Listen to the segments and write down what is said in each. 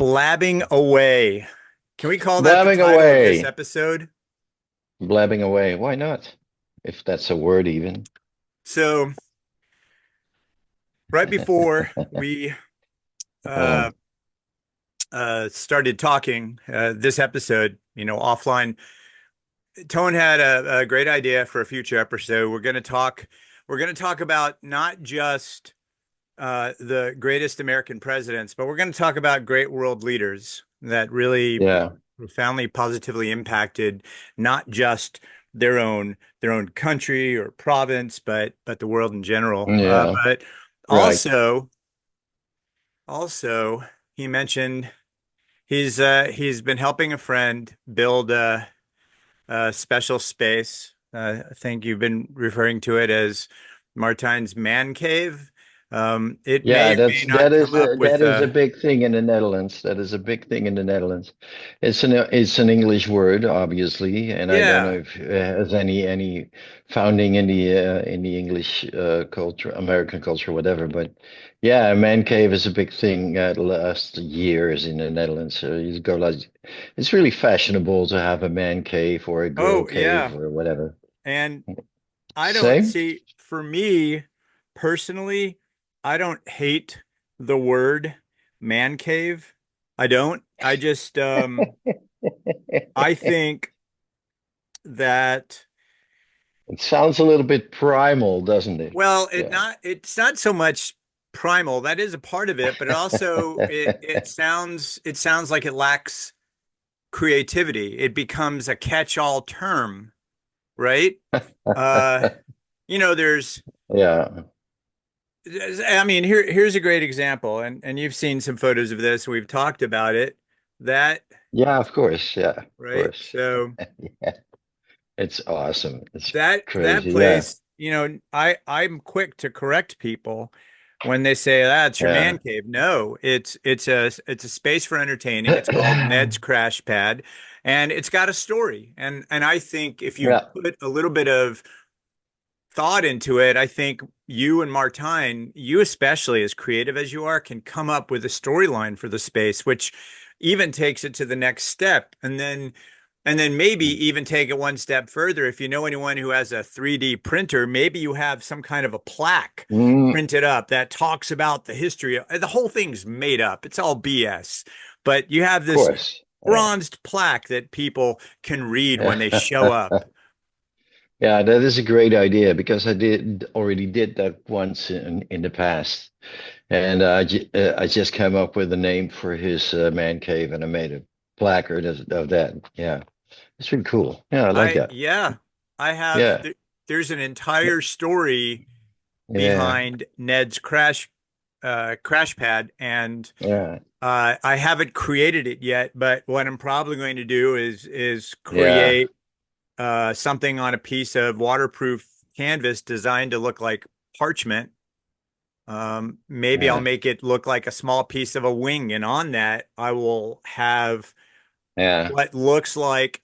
Blabbing away. Can we call that the Blabbing title of this away. episode? Blabbing away. Why not? If that's a word even. So, right before we uh, Um, started talking this episode, offline, Tone had a great idea for a future episode. We're going to talk about not just the greatest American presidents, but we're going to talk about great world leaders that really yeah. profoundly positively impacted not just their own country or province, but the world in general. Yeah. But Right. also also he mentioned he's been helping a friend build a special space. I think you've been referring to it as Martijn's man cave. It may Yeah, or may not come up that with is a big thing in the Netherlands. That is a big thing in the Netherlands. It's an English word, obviously, and I don't know yeah. if it has any founding in the English culture, American culture, whatever. But yeah, a man cave is a big thing the last years in the Netherlands. So you go like, it's really fashionable to have a man cave or a girl Oh, cave yeah. or whatever. And I don't Same. see, for me personally, I don't hate the word man cave. I don't. I just I think that It sounds a little bit primal, doesn't it? well, Yeah. it's not so much primal. That is a part of it, but it also it sounds like it lacks creativity. It becomes a catch-all term, right? Uh, there's Yeah. I mean, here's a great example, and you've seen some photos of this. We've talked about it. That Yeah, of course. Yeah, of right. course. So Yeah. It's awesome. It's that crazy. Yeah. place, I'm quick to correct people when they say that's your man Yeah. cave. No, it's a space for entertaining. It's called Ned's Crash Pad, and it's got a story. And I think if you Yeah. put a little bit of thought into it, I think you and Martine, you especially as creative as you are, can come up with a storyline for the space, which even takes it to the next step. And then maybe even take it one step further. If you know anyone who has a 3D printer, maybe you have some kind of a plaque Mm, printed up that talks about the history. The whole thing's made up. It's all BS. But you have of this course. Yeah. bronzed plaque that people can read when they show up. Yeah, that is a great idea because I already did that once in the past, and I just came up with a name for his man cave, and I made a placard of that. Yeah, it's really cool. Yeah, I like that. Yeah, I have. Yeah, There's an entire story yeah, behind Ned's crash pad, and yeah, I haven't created it yet. But what I'm probably going to do is yeah, create something on a piece of waterproof canvas designed to look like parchment. Maybe I'll yeah, make it look like a small piece of a wing, and on that I will have yeah, what looks like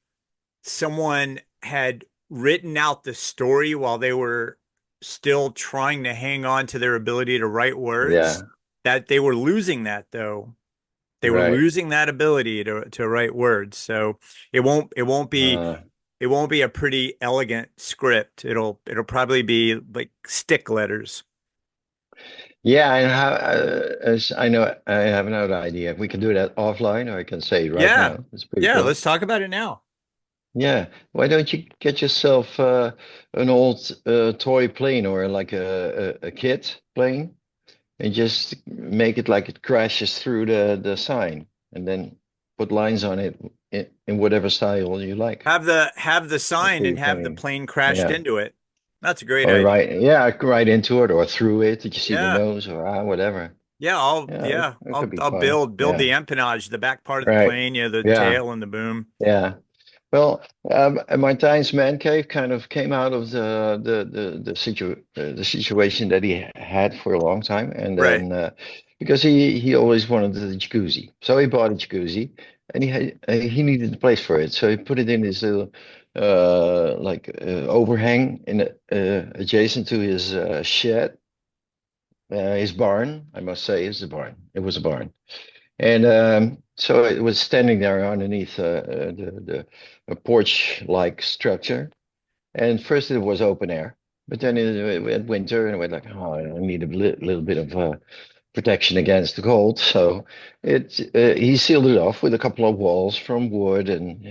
someone had written out the story while they were still trying to hang on to their ability to write words. yeah. That they were losing that though. They were Right. losing that ability to write words. So Uh, it won't be a pretty elegant script. It'll probably be like stick letters. yeah, and how, as I know, I have another idea. We can do that offline, or I can say right Yeah. now. It's pretty Yeah, cool. let's talk about it now. Yeah, why don't you get yourself an old toy plane or like a kit plane and just make it like it crashes through the sign and then put lines on it in whatever style you like. Have the That'd sign and be have the funny. plane crashed Yeah. into it. That's a great Or idea. right, yeah, right into it or through it. Did you see the Yeah. nose or whatever? Yeah, I'll Yeah, yeah, it I'll could be I'll fun. build Yeah. the empennage, the back part of the Right. plane, the Yeah. tail and the boom. Yeah. Well, Martijn's man cave kind of came out of the situation that he had for a long time, and Right. then because he always wanted the jacuzzi, so he bought a jacuzzi, and he needed a place for it, so he put it in his little overhang in adjacent to his shed, his barn. I must say, it's a barn. It was a barn, and So it was standing there underneath the a porch-like structure. And first it was open air, but then it went winter and we're like, oh, I need a little bit of protection against the cold. So he sealed it off with a couple of walls from wood and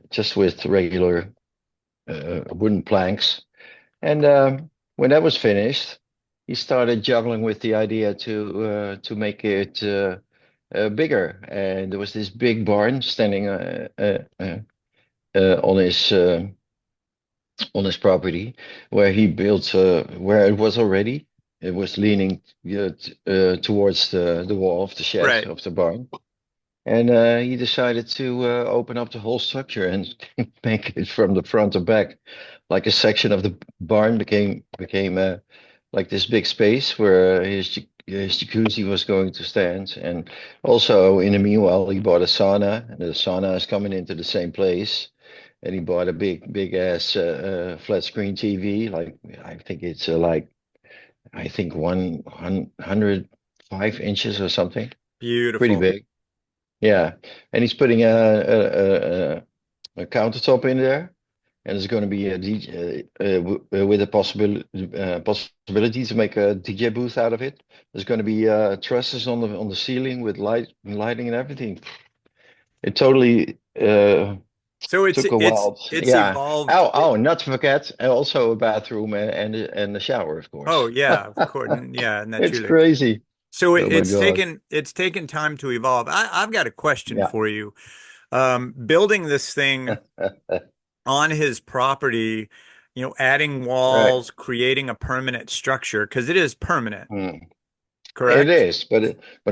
just with regular wooden planks. And when that was finished, he started juggling with the idea to make it bigger. And there was this big barn standing on his property where he built where it was already. It was leaning towards the wall of the shed Right. of the barn. And he decided to open up the whole structure and make it from the front to back, like a section of the barn became like this big space where his jacuzzi was going to stand. And also, in the meanwhile, he bought a sauna, and the sauna is coming into the same place. And he bought a big ass flat screen TV, like I think it's like I think 105 inches or something, pretty Beautiful. big. Yeah, and he's putting a countertop in there, and there's going to be a DJ with a possibility to make a DJ booth out of it. There's going to be trusses on the ceiling with lighting and everything. It totally So took a while. it's Yeah. evolved. Oh, not to forget, also a bathroom and a shower, of Oh course. yeah, of course. Yeah, It's naturally. crazy. So Oh my God. it's taken time to evolve. I've got a question Yeah. for you. Building this thing on his property, adding Right. walls, creating a permanent structure, because it is permanent, Mm. It correct? is, but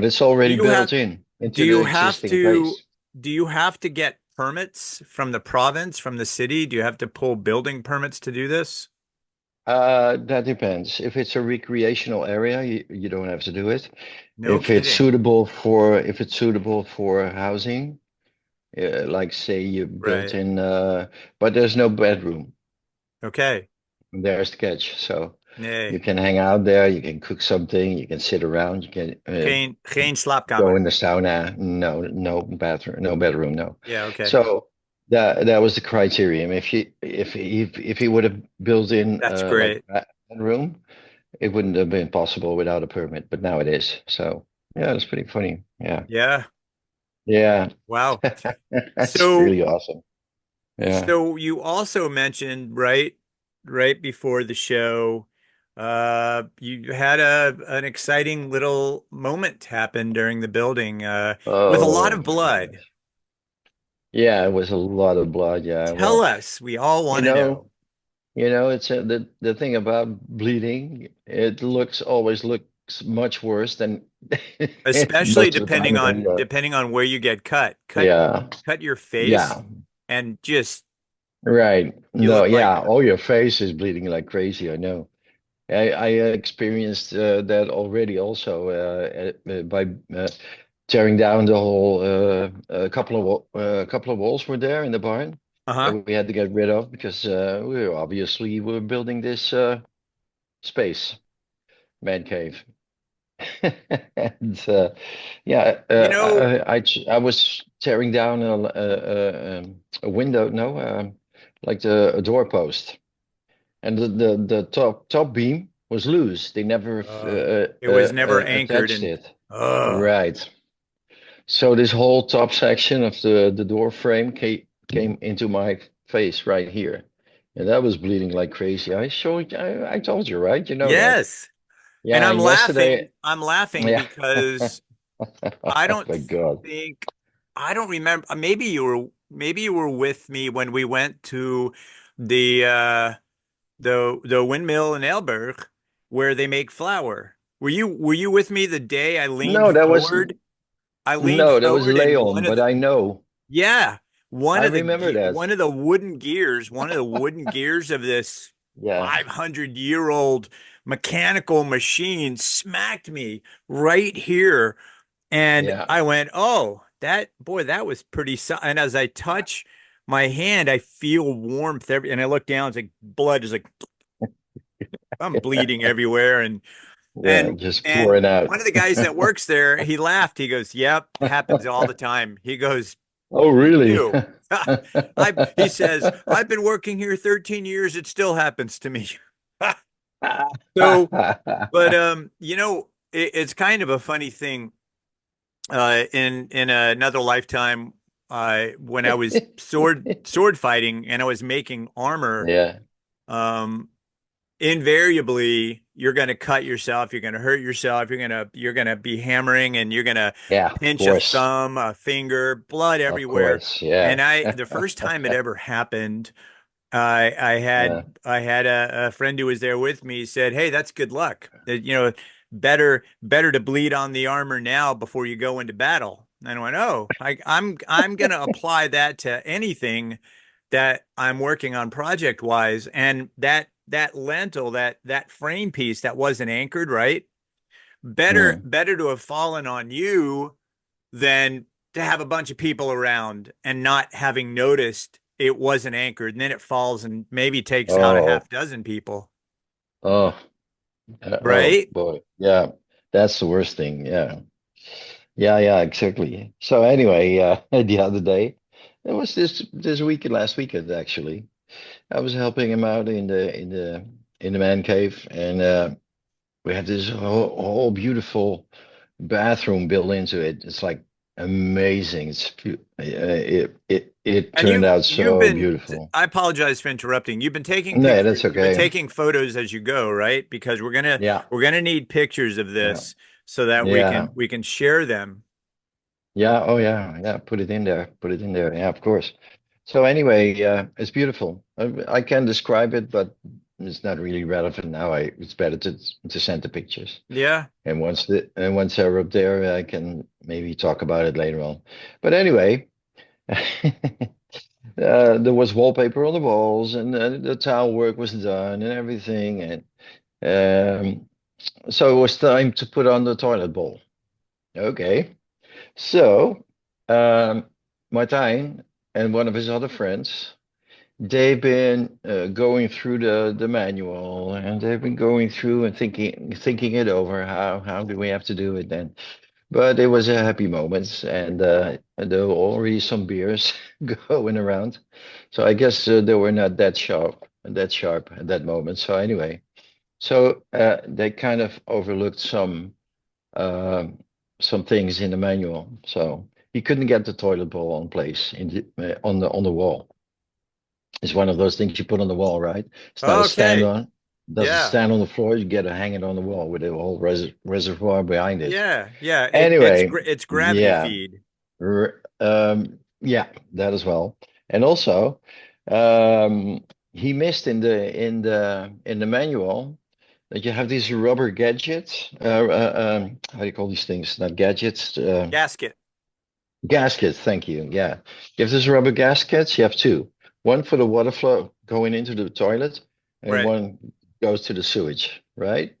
it's Do already you have built in do into the you have existing to place. do you have to get permits from the province, from the city? Do you have to pull building permits to do this? That depends. If it's a recreational area, you don't have to do it. No kidding. If it's suitable for housing, like say you built Right. in, but there's no bedroom. Okay. There's the catch. So you Nee. can hang out there, you can cook something, you can sit around, you can Geen go slaapkamer. in the sauna. No bathroom, no bedroom, no. Yeah, okay. So that was the criterion. If he would have built in That's like great. a bedroom, it wouldn't have been possible without a permit. But now it is. So yeah, that's pretty funny. Yeah, Yeah. yeah, Wow. that's So really awesome. Yeah. so you also mentioned right before the show, you had an exciting little moment happen during the building, with a lot Oh of my blood. gosh. Yeah, it was a lot of blood. Yeah. Tell Well, us, we all you want to know. know. It's the thing about bleeding. It always looks much worse than Especially most of the depending time than on depending on where you get cut. yeah, Cut your face yeah, and just right. you No, look like yeah. Oh, your face is bleeding like crazy. I know. I experienced that already also by tearing down the whole a couple of walls were there in the barn that uh-huh. we had to get rid of because we were building this space man cave. And yeah, You know, I was tearing down a window, no, like a doorpost, and the top beam was loose. They never it was never anchored attached and it. uh Right. So this whole top section of the door frame came into my face right here, and that was bleeding like crazy. I told you, right? You know that. yes. And Yeah, and yesterday, I'm laughing yeah. because I Oh don't my God. think I don't remember. Maybe you were with me when we went to the the windmill in Elburg where they make flour. Were you with me the day I leaned No, that was forward? I leaned no, that was forward and Leon, but I know. yeah, I remember that. one of the wooden gears, one of the wooden gears of this Yeah, 500-year-old mechanical machine smacked me right here. And yeah, I went, oh, that was pretty. And as I touch my hand, I feel warmth and I look down, it's like blood is like, I'm bleeding everywhere. And Yeah, And just pour and it out. one of the guys that works there, he laughed. He goes, "Yep, happens all the time." He goes, Oh, "Me really? too." He says, "I've been working here 13 years. It still happens to me." So, but it's kind of a funny thing. In another lifetime, when I was sword fighting and I was making armor, Yeah, um, invariably you're going to cut yourself, you're going to hurt yourself, you're going to be hammering and you're going to yeah, of pinch a course. thumb, a finger, blood Of everywhere. course. And Yeah. the first time it ever happened, I had a friend who was there with me said, "Hey, that's good luck. Better to bleed on the armor now before you go into battle." And I went, "Oh, I'm gonna apply that to anything that I'm working on project wise." And that lentil, that frame piece that wasn't anchored right, Mm. better to have fallen on you than to have a bunch of people around and not having noticed it wasn't anchored. And then it falls and maybe takes out a Oh, half dozen people, oh, oh right? boy. Yeah, that's the worst thing. Yeah. Yeah, yeah, exactly. So anyway, the other day, it was this weekend, last weekend actually. I was helping him out in the man cave, and we had this whole beautiful bathroom built into it. It's like amazing. It And turned out you've so been, beautiful. I apologize for interrupting. You've been taking No, pictures. that's You've been okay. taking photos as you go, right? Because Yeah, we're gonna need pictures of yeah, this so that yeah, we can share them. yeah. Oh, yeah, yeah. Put it in there. Put it in there. Yeah, of course. So anyway, it's beautiful. I can describe it, but it's not really relevant now. It's better to send the pictures. Yeah. And once they're up there, I can maybe talk about it later on. But anyway, there was wallpaper on the walls, and the tile work was done, and everything, and um, so it was time to put on the toilet bowl. Okay, so Martijn and one of his other friends. They've been going through the manual, and they've been going through and thinking it over. How do we have to do it then? But it was a happy moment, and there were already some beers going around. So I guess they were not that sharp at that moment. So anyway, they kind of overlooked um some things in the manual. So he couldn't get the toilet bowl on place on the wall. It's one of those things you put on the wall, right? It's not a stand Okay. on. Doesn't Yeah. stand on the floor. You get to hang it on the wall with a whole reservoir behind it. Yeah. Yeah. Anyway, It's gravity yeah, feed. yeah, that as well. And also, um, he missed in the manual that you have these rubber gadgets. How do you call these things? Not gadgets. Gasket. Gaskets. Thank you. Yeah, you have these rubber gaskets. You have two. One for the water flow going into the toilet, and Right. one goes to the sewage. Right.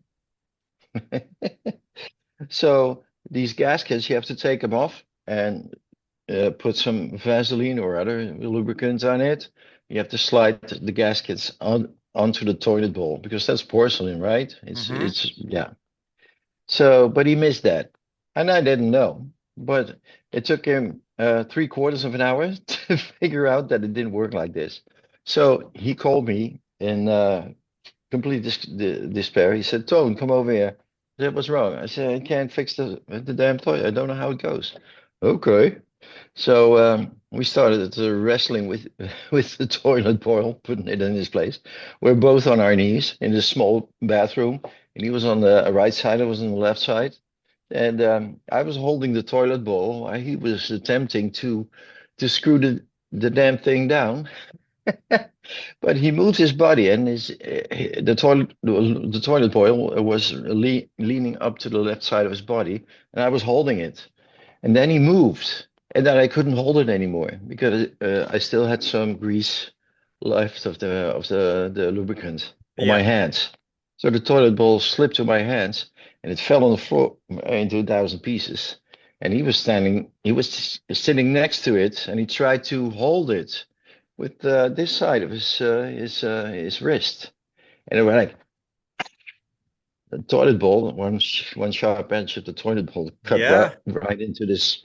So these gaskets, you have to take them off and put some Vaseline or other lubricant on it. You have to slide the gaskets onto the toilet bowl because that's porcelain, right? Hmm. It's yeah. So, but he missed that, and I didn't know. But it took him 3/4 of an hour to figure out that it didn't work like this. So he called me in complete despair. He said, "Tone, come over here." I said, "What's wrong?" I said, "I can't fix the damn toilet. I don't know how it goes." Okay. So we started wrestling with with the toilet bowl, putting it in his place. We're both on our knees in this small bathroom, and he was on the right side, I was on the left side, and I was holding the toilet bowl while he was attempting to screw the damn thing down. But he moved his body, and the toilet bowl was leaning up to the left side of his body, and I was holding it. And then he moved, and then I couldn't hold it anymore because I still had some grease left of the lubricant on my Yeah. hands. So the toilet bowl slipped to my hands, and it fell on the floor into 1,000 pieces. And he was sitting next to it, and he tried to hold it with this side of his wrist, and it went like the toilet bowl, one sharp edge of the toilet bowl cut Yeah. right into this,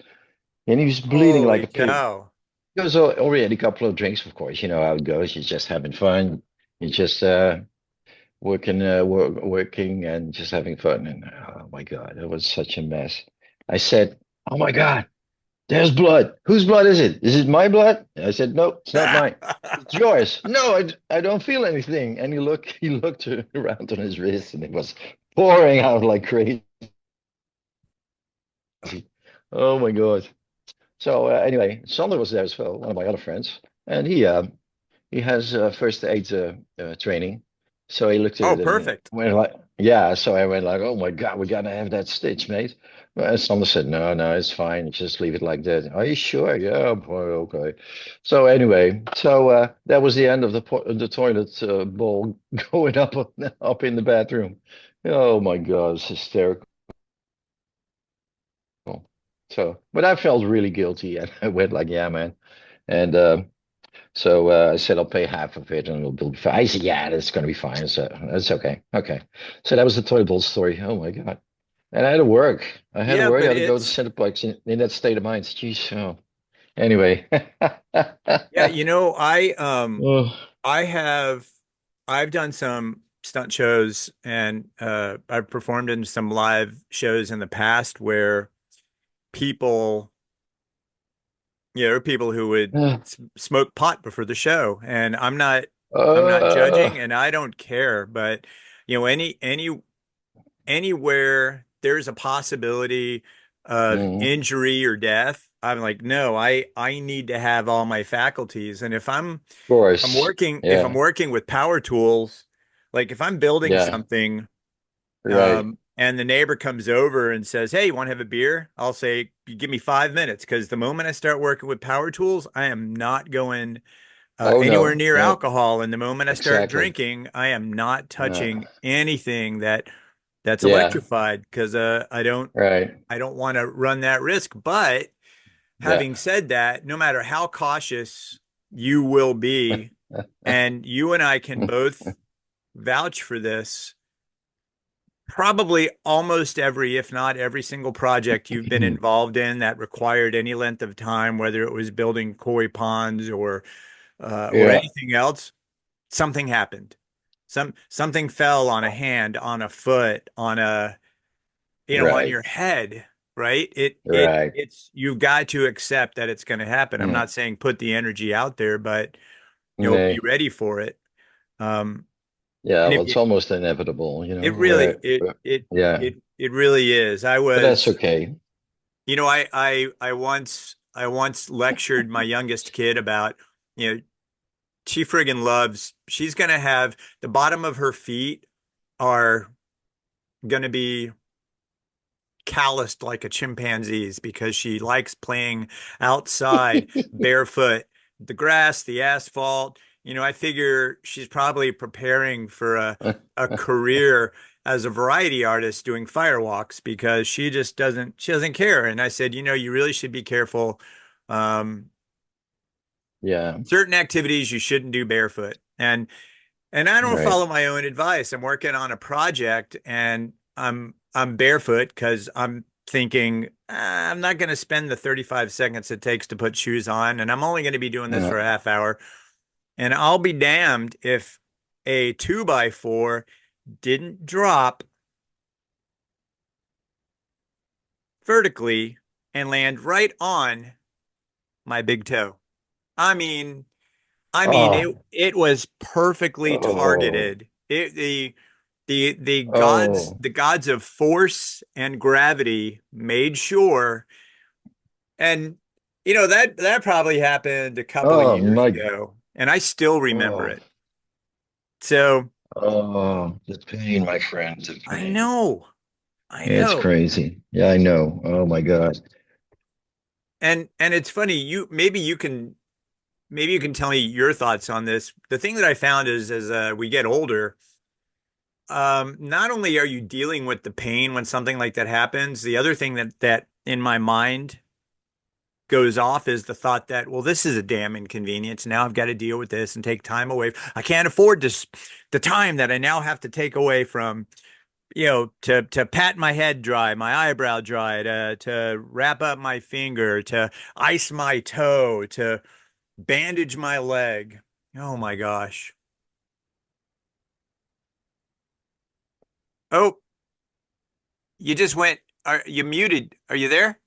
and he was bleeding like Holy a pig. cow. It was already a couple of drinks, of course. You know how it goes. You're just having fun. You're just working and just having fun. And oh my God, it was such a mess. I said, "Oh my God, there's blood. Whose blood is it? Is it my blood?" I said, "No, it's not mine. It's yours." "No, I don't feel anything." And he looked around on his wrist, and it was pouring out like crazy. Oh my God. So anyway, Sander was there as well, one of my other friends, and he has first aid training. So he looked at Oh, it and perfect. went like, yeah. So I went like, oh my God, we're gonna have that stitch, mate. Well, Sander said, no, no, it's fine. Just leave it like that. Are you sure? Yeah, boy, okay. So anyway, that was the end of the toilet bowl going up in the bathroom. Oh my God, it's hysterical. So, but I felt really guilty, and I went like, yeah, man. And I said, I'll pay half of it and it'll be fine. I said, yeah, that's going to be fine. So that's okay. Okay. So that was the toilet bowl story. Oh my God. And I had to work. I had to Yeah, work. I but had to go to it's Cineplex in that state of mind. Jeez. Oh. Anyway. yeah, you know, Oh, I have I've done some stunt shows and I've performed in some live shows in the past where people, there are people who would smoke pot before the show, and I'm not uh, judging and I don't care, but anywhere there's a possibility of of injury or death, I'm like, no, I need to have all my faculties. And course. if I'm Yeah. working with power tools, like if I'm building Yeah. something, Right. and the neighbor comes over and says, "Hey, you want to have a beer?" I'll say, "You give me 5 minutes," because the moment I start working with power tools, I am not going Oh anywhere no. near No. alcohol. And the moment I start Exactly. drinking, I am not Uh, touching anything that's yeah. electrified because Right. I don't want to run that risk. But Yeah. having said that, no matter how cautious you will be, and you and I can both vouch for this, probably almost every, if not every single project you've been involved in that required any length of time, whether it was building koi ponds or Yeah. anything else, something happened. Something fell on a hand, on a foot, on Right. your head, right? Right. It's you've got to accept that it's going to happen. I'm Mm. not saying put the energy out there, but be Nee. ready for it. Um, Yeah, and well, if it's you, almost inevitable, it really, yeah, it really is. but that's okay. I once lectured my youngest kid about, you know, she's going to have the bottom of her feet are going to be calloused like a chimpanzee's because she likes playing outside barefoot, the grass, the asphalt. I figure she's probably preparing for a career as a variety artist doing firewalks because she doesn't care. And I said, you really should be careful. Um, Yeah, certain activities you shouldn't do barefoot. And I don't right. follow my own advice. I'm working on a project and I'm barefoot because I'm thinking I'm not going to spend the 35 seconds it takes to put shoes on, and I'm only going to be doing this Yeah. for a half hour. And I'll be damned if a 2x4 didn't drop vertically and land right on my big toe. I mean, Oh, it was perfectly oh, targeted. oh, The gods of force and gravity made sure, and that probably happened a couple of oh years my, ago, and I still remember oh, it. So oh, the pain, my friend, the I pain. know, I It's know. crazy. Yeah, I know. Oh my God. And it's funny, maybe you can tell me your thoughts on this. The thing that I found is as we get older, not only are you dealing with the pain when something like that happens, the other thing that in my mind goes off is the thought that, well, this is a damn inconvenience. Now I've got to deal with this and take time away. I can't afford this, the time that I now have to take away from, to pat my head dry, my eyebrow dry, to wrap up my finger, to ice my toe, to bandage my leg. Oh my gosh. Oh, you just went, are you muted? Are you there?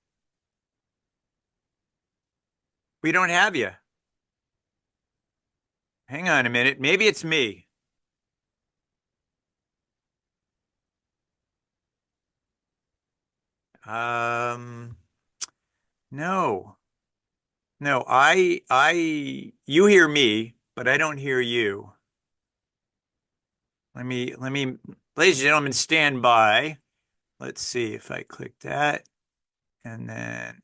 We don't have you. Hang on a minute. Maybe it's me. Um, no. No, you hear me, but I don't hear you. Ladies and gentlemen, stand by. Let's see if I click that and then,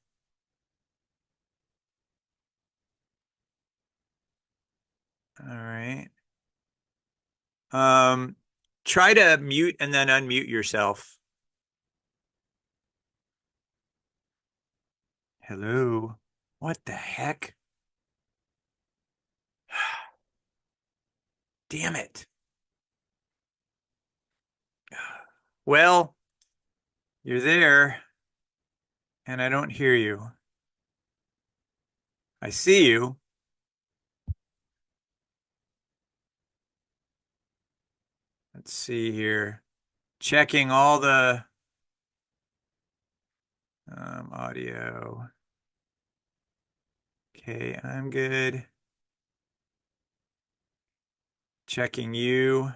all right. Um, Try to mute and then unmute yourself. Hello. What the heck? Damn it. Well, you're there and I don't hear you. I see you. Let's see here. Checking all the audio. Okay, I'm good. Checking you.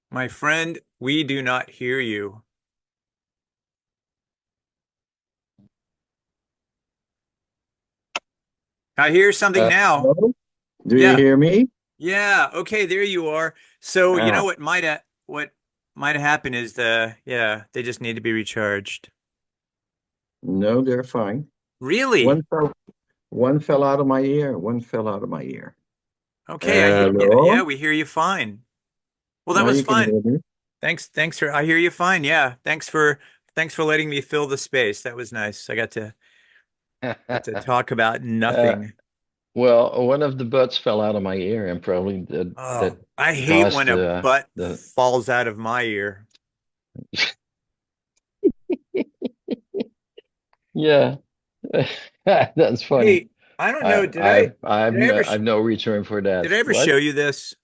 My friend, we do not hear you. I hear something now. Hello? Do you Yeah. hear me? Yeah. Okay, there you are. So, you know Ah, what might have happened is they just need to be recharged. no, they're fine. Really? One fell, one fell out of my ear. One fell out of my ear. Okay, I hear you. Hello? Yeah, we hear you fine. Well, that Now was you can fun. hear me. Thanks for I hear you fine. Yeah. Thanks for letting me fill the space. That was nice. I got to talk about Uh, nothing. well, one of the buds fell out of my ear, and probably Oh, that I hate caused when a butt the falls out of my ear. yeah. That's funny. Hey, I don't know. Did I ever I've no return for did that. I ever show What? you this?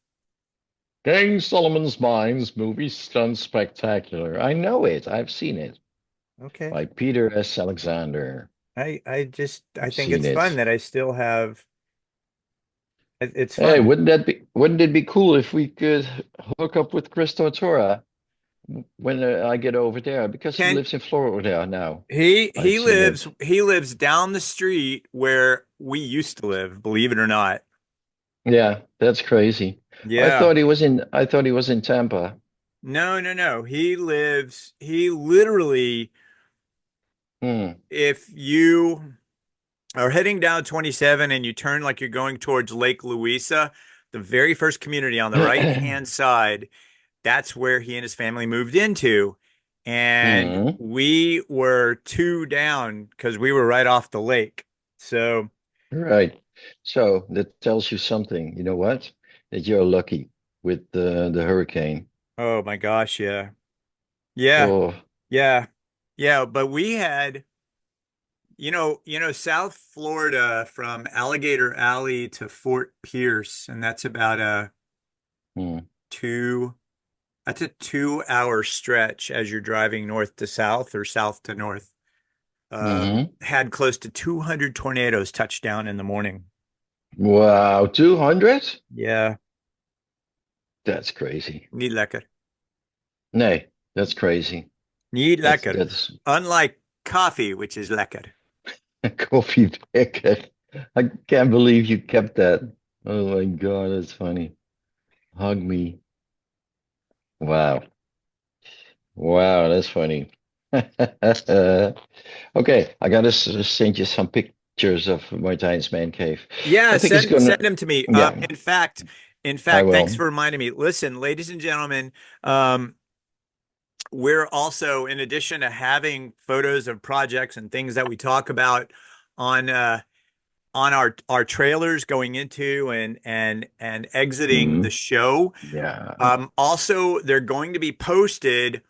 King Solomon's Mines movie stunt spectacular. I know it. I've seen it Okay. by Peter S. Alexander. I I've think seen it's fun it. that I still have it's Hey, fun. wouldn't it be cool if we could hook up with Chris Tortora when I get over there because he Ken, lives in Florida now. he I'd he see lives that. he lives down the street where we used to live, believe it or not. Yeah, that's crazy. Yeah. I thought he was in Tampa. No, no, no. He literally, Hmm. if you are heading down 27 and you turn like you're going towards Lake Louisa, the very first community on the right hand side, that's where he and his family moved into. And Hmm. we were two down because we were right off the lake. So, Right. So that tells you something. You know what? That you're lucky with the hurricane. oh my gosh, yeah. Yeah, Oh, yeah, yeah. But we had, South Florida from Alligator Alley to Fort Pierce, and hmm. two, that's a 2 hour stretch as you're driving north to south or south to north. Hmm. Had close to 200 tornadoes touch down in the morning. Wow, 200? Yeah, That's crazy. niet lekker. Nee, that's crazy. Niet lekker. That's Unlike coffee, which is lekker. coffee picker. I can't believe you kept that. Oh my God, that's funny. Hug me. Wow. Wow, that's funny. Okay, I gotta send you some pictures of Martijn's man cave. Yeah, I think it's send gonna, them to me. yeah, I Thanks will. for reminding me. Listen, ladies and gentlemen, um, we're also, in addition to having photos of projects and things that we talk about on on our trailers going into and exiting the Mhm. show. Yeah. Also, they're going to be posted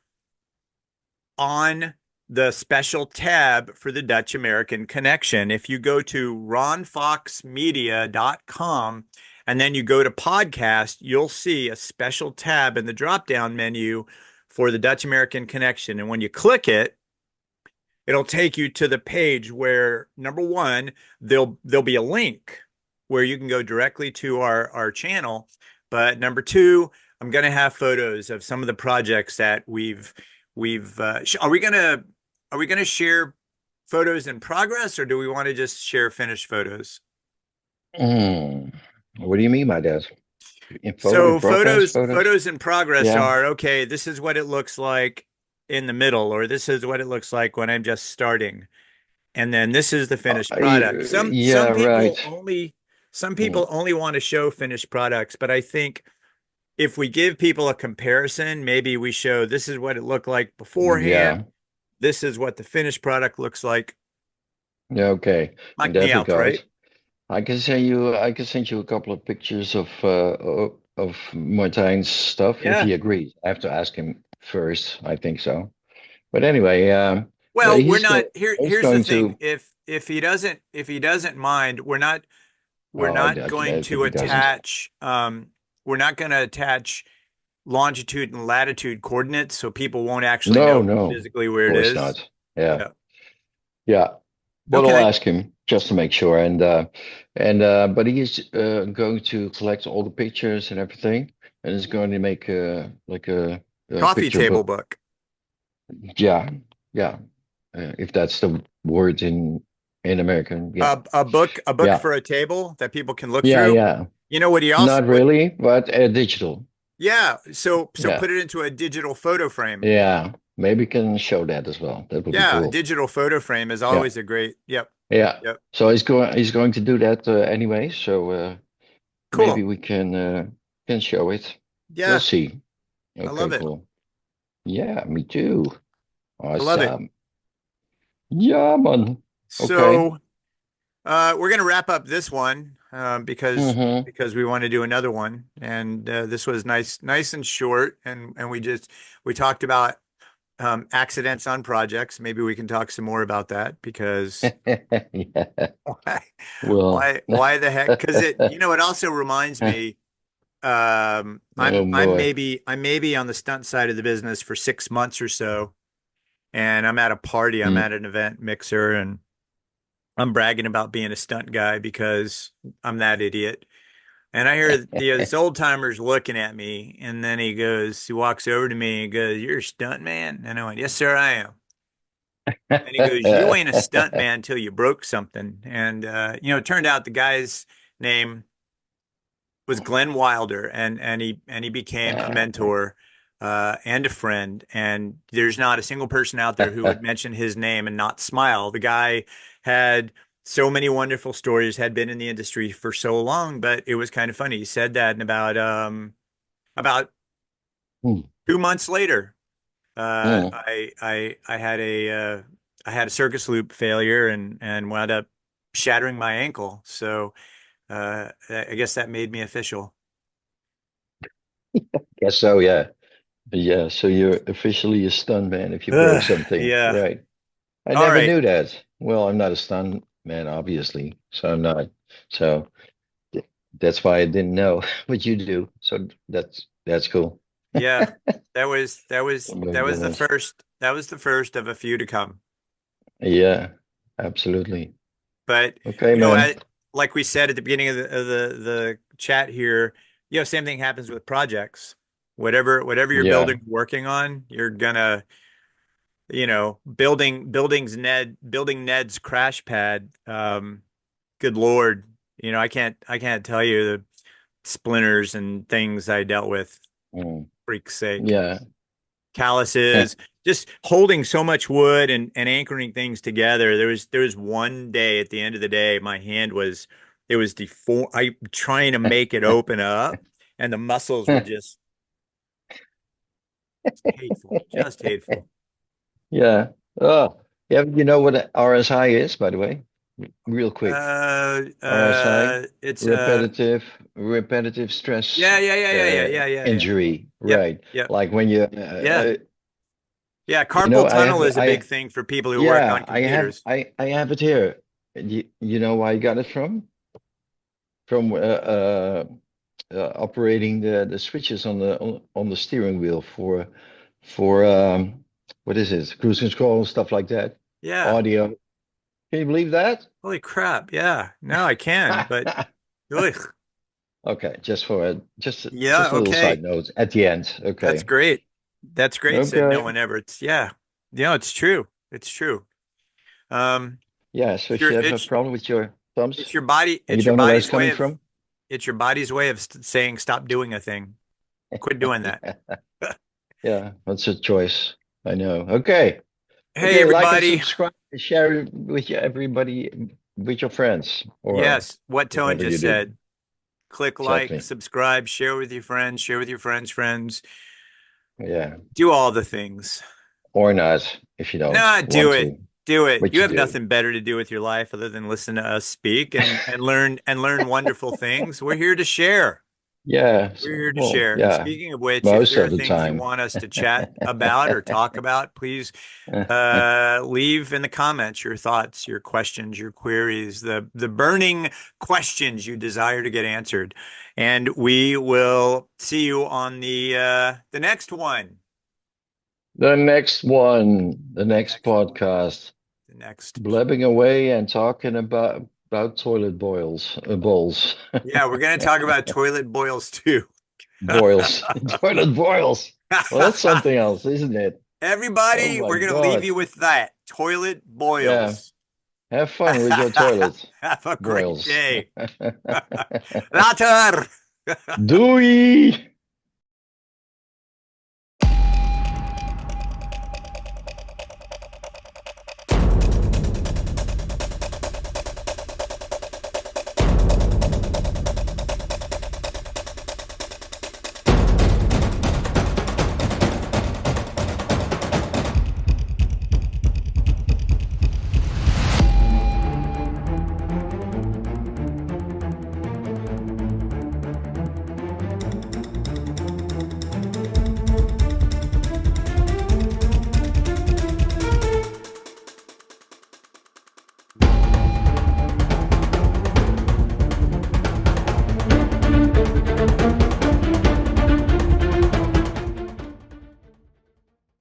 on the special tab for the Dutch American Connection. If you go to ronfoxmedia.com and then you go to podcast, you'll see a special tab in the drop-down menu for the Dutch American Connection. And when you click it, it'll take you to the page where number one, there'll be a link where you can go directly to our channel. But number two, I'm going to have photos of some of the projects that we've are we gonna share photos in progress, or do we want to just share finished photos? Mm. What do you mean by that? In So progress photos? photos in progress Yeah. are okay, this is what it looks like in the middle, or this is what it looks like when I'm just starting. And then this is the finished product. Yeah, right. Some Mm. people only want to show finished products, but I think if we give people a comparison, maybe we show this is what it looked like beforehand. Yeah. This is what the finished product looks like. Yeah, okay. In Knock me that out, right? regard, I can send you a couple of pictures of Martijn's stuff if Yeah. he agrees. I have to ask him first. I think so. But anyway, yeah, Well, we're not he's here's the going thing. to. If he doesn't mind, we're Oh, not I going don't think to he doesn't. attach we're not going to attach longitude and latitude coordinates so people won't actually know No, no, physically of where it course is. not. Yeah, Yeah. yeah. But I'll Okay. ask him just to make sure. But he is going to collect all the pictures and everything, and is going to make a Coffee picture table book. book. Yeah, yeah. If that's the word in American. Yeah, A book yeah, for a table that people can look yeah, through. yeah. You know what he also Not what really, but digital. yeah, so Yeah, put it into a digital photo frame. yeah. Maybe can show that as well. That would be Yeah, a cool. digital photo frame is Yeah, always a great. Yep. yeah. Yep. So he's going to do that anyway. So maybe Cool. we can show it. We'll Yeah, see. I love Okay, it. cool. Yeah, me too. I love it. Awesome. Yeah, man. Okay. So we're gonna wrap up this one Mm-hmm. because we want to do another one, and this was nice and short, and we talked about accidents on projects. Maybe we can talk some more about that because Yeah. why Well. why the heck? Because it also reminds me. Oh boy. I'm maybe on the stunt side of the business for 6 months or so, and I'm at a party. I'm Mm. at an event mixer, and I'm bragging about being a stunt guy because I'm that idiot. And I hear this old timer's looking at me, and then he walks over to me and goes, "You're a stunt man?" And I went, "Yes, sir, I am." And he goes, "You ain't a stunt man until you broke something." And it turned out the guy's name was Glenn Wilder, and he became a mentor and a friend. And there's not a single person out there who would mention his name and not smile. The guy had so many wonderful stories, had been in the industry for so long, but it was kind of funny. He said that, and about Mm, 2 months later, mm. I had a circus loop failure and wound up shattering my ankle. So I guess that made me official. Guess so, yeah. Yeah, so you're officially a stuntman if you broke Ugh, something, yeah. right? I All never right. knew that. Well, I'm not a stuntman, obviously, so I'm not. So th- that's why I didn't know what you do. So that's cool. Yeah. Oh my That was the goodness. first of a few to come. Yeah, absolutely. But Okay, you know, man. I, like we said at the beginning of the chat here, same thing happens with projects. Whatever you're Yeah. building, working on, you're gonna, building Ned's crash pad. Good Lord, I can't tell you the splinters and things I dealt with, Mm. freak's sake. Yeah. Calluses, just holding so much wood and anchoring things together. There was one day at the end of the day, my hand was it was deformed. I trying to make it open up, and the muscles were just hateful, just hateful. Yeah. Oh, yeah. You know what RSI is, by the way? real quick. RSI. It's Repetitive stress yeah. injury, Yep, right? yep, Like when you yeah, yeah. you know, Carpal tunnel is a big thing for people who work on computers. I have it here. You know where I got it from? From operating the switches on the steering wheel for what is it? Cruise control and stuff like that. Yeah. Audio. Can you believe that? Holy crap. Yeah. No, I can, but ugh. Okay, Yeah, just a little side okay. note at the end. That's Okay. great. That's great. Said no Okay. one ever. It's yeah. Yeah, it's true. It's true. Um, Yeah, so it's if your you have a it's problem with your thumbs and you it's your don't know where it's body's coming way of from, it's your body's way of saying stop doing a thing. Quit doing that. yeah, that's a choice. I know. Okay. Hey Okay, like and everybody. subscribe and share it with everybody, with your friends, or Yes, what Tone whatever you just do. said. Click like, Exactly. subscribe, share with your friends, share with your friends. Yeah. Do all the things. Or not if you don't Nah, do want it. to, Do it. but You you have do. nothing better to do with your life other than listen to us speak and learn wonderful things. We're here to share. Yeah. We're here to Well, share. And yeah, speaking of which, if most there are of the things you time. want us to chat about or talk about, please leave in the comments your thoughts, your questions, your queries, the burning questions you desire to get answered. And we will see you on the next one. The next one, the The next next one. podcast, The next. blabbing away and talking about toilet bowls, Yeah, we're going to talk about toilet boils too. boils, toilet boils. Well, that's something else, isn't it? Oh Everybody, my we're going to leave God. you with that. Toilet Yeah. boils. Have fun with your toilet Have a great boils. day. Later. Doei!